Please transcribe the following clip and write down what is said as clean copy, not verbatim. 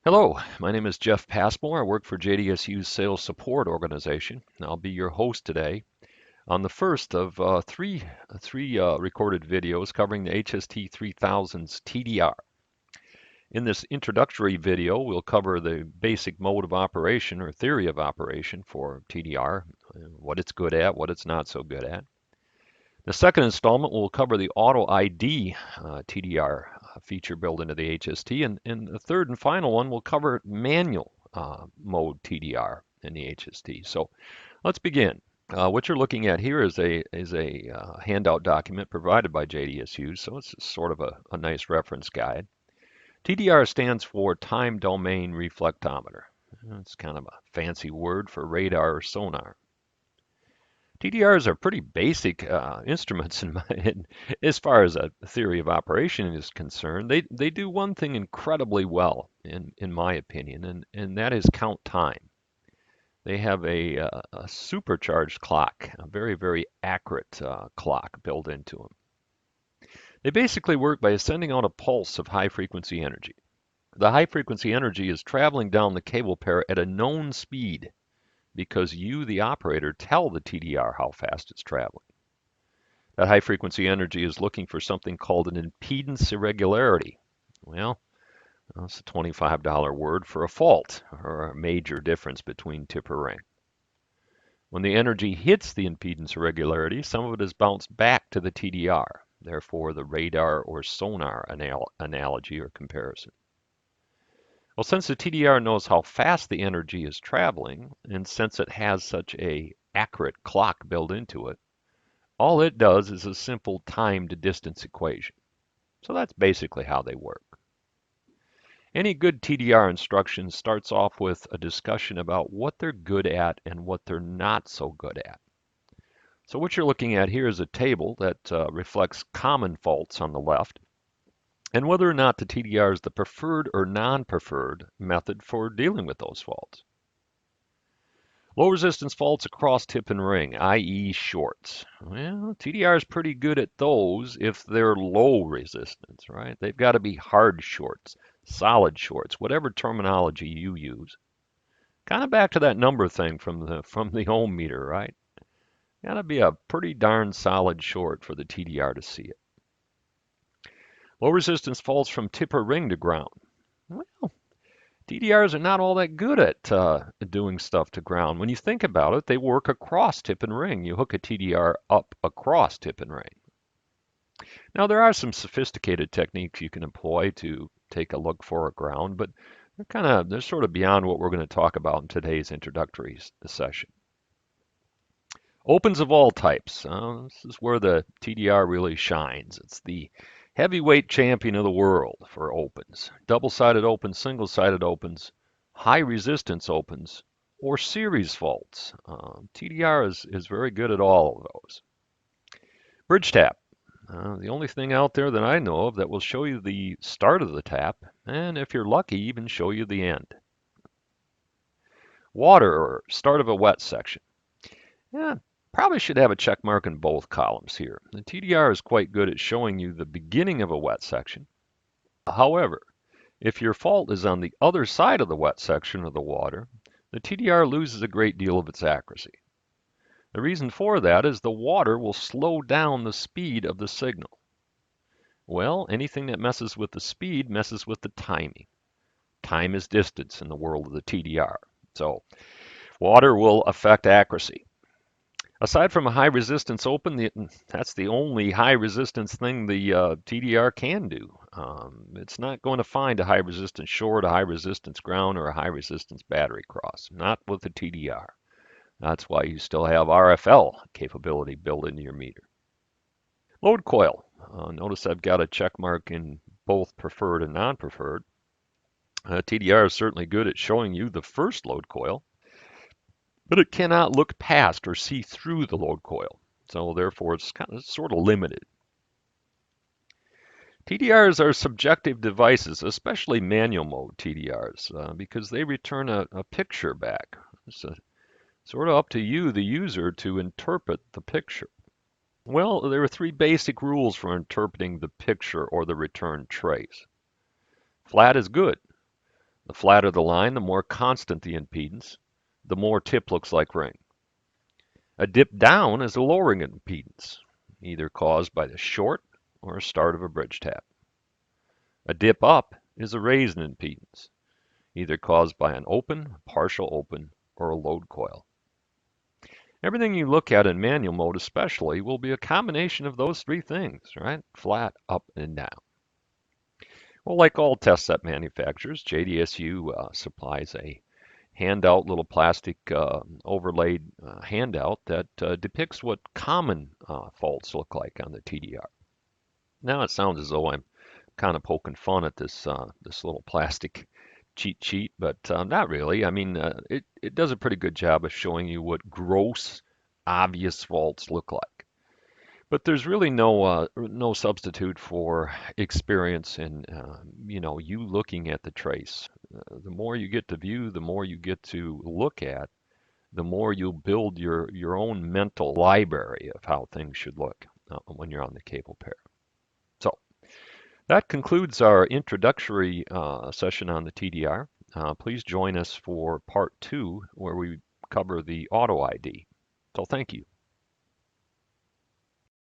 Hello, my name is Jeff Passmore. I work for JDSU's Sales Support Organization. I'll be your host today on the first of three recorded videos covering the HST 3000's TDR. In this introductory video, we'll cover the basic mode of operation or theory of operation for TDR, what it's good at, what it's not so good at. The second installment will cover the Auto ID TDR feature built into the HST, and the third and final one will cover manual mode TDR in the HST. So let's begin. What you're looking at here is a handout document provided by JDSU, so it's sort of a nice reference guide. TDR stands for Time Domain Reflectometer. It's kind of a fancy word for radar or sonar. TDRs are pretty basic instruments as far as a theory of operation is concerned. They do one thing incredibly well, in my opinion, and that is count time. They have a supercharged clock, a very, very accurate clock built into them. They basically work by sending out a pulse of high frequency energy. The high frequency energy is traveling down the cable pair at a known speed because you, the operator, tell the TDR how fast it's traveling. That high frequency energy is looking for something called an impedance irregularity. Well, that's a $25 word for a fault or a major difference between tip or ring. When the energy hits the impedance irregularity, some of it is bounced back to the TDR, therefore the radar or sonar analogy or comparison. Well, since the TDR knows how fast the energy is traveling, and since it has such a accurate clock built into it, all it does is a simple time to distance equation. So that's basically how they work. Any good TDR instruction starts off with a discussion about what they're good at and what they're not so good at. So what you're looking at here is a table that reflects common faults on the left and whether or not the TDR is the preferred or non-preferred method for dealing with those faults. Low resistance faults across tip and ring, i.e. shorts. Well, TDR is pretty good at those if they're low resistance, right? They've got to be hard shorts, solid shorts, whatever terminology you use. Kind of back to that number thing from the ohm meter, right? Got to be a pretty darn solid short for the TDR to see it. Low resistance faults from tip or ring to ground. Well, TDRs are not all that good at doing stuff to ground. When you think about it, they work across tip and ring. You hook a TDR up across tip and ring. Now, there are some sophisticated techniques you can employ to take a look for a ground, but they're sort of beyond what we're going to talk about in today's introductory session. Opens of all types. This is where the TDR really shines. It's the heavyweight champion of the world for opens. Double-sided opens, single-sided opens, high resistance opens, or series faults. TDR is very good at all of those. Bridge tap. The only thing out there that I know of that will show you the start of the tap, and if you're lucky, even show you the end. Water or start of a wet section. Yeah, probably should have a check mark in both columns here. The TDR is quite good at showing you the beginning of a wet section. However, if your fault is on the other side of the wet section of the water, the TDR loses a great deal of its accuracy. The reason for that is the water will slow down the speed of the signal. Well, anything that messes with the speed messes with the timing. Time is distance in the world of the TDR. So water will affect accuracy. Aside from a high resistance open, that's the only high resistance thing the TDR can do. It's not going to find a high resistance short, a high resistance ground, or a high resistance battery cross. Not with the TDR. That's why you still have RFL capability built into your meter. Load coil. Notice I've got a check mark in both preferred and non-preferred. TDR is certainly good at showing you the first load coil, but it cannot look past or see through the load coil. So therefore, it's sort of limited. TDRs are subjective devices, especially manual mode TDRs, because they return a picture back. It's sort of up to you, the user, to interpret the picture. Well, there are three basic rules for interpreting the picture or the return trace. Flat is good. The flatter the line, the more constant the impedance, the more tip looks like ring. A dip down is a lowering impedance, either caused by the short or start of a bridge tap. A dip up is a raised impedance, either caused by an open, partial open, or a load coil. Everything you look at in manual mode especially will be a combination of those three things, right? Flat, up, and down. Well, like all test set manufacturers, JDSU supplies a handout, little plastic overlaid handout that depicts what common faults look like on the TDR. Now it sounds as though I'm kind of poking fun at this little plastic cheat sheet, but not really. I mean, it does a pretty good job of showing you what gross, obvious faults look like. But there's really no substitute for experience and you looking at the trace. The more you get to view, the more you get to look at, the more you'll build your own mental library of how things should look when you're on the cable pair. So that concludes our introductory session on the TDR. Please join us for part 2 where we cover the auto ID. So thank you.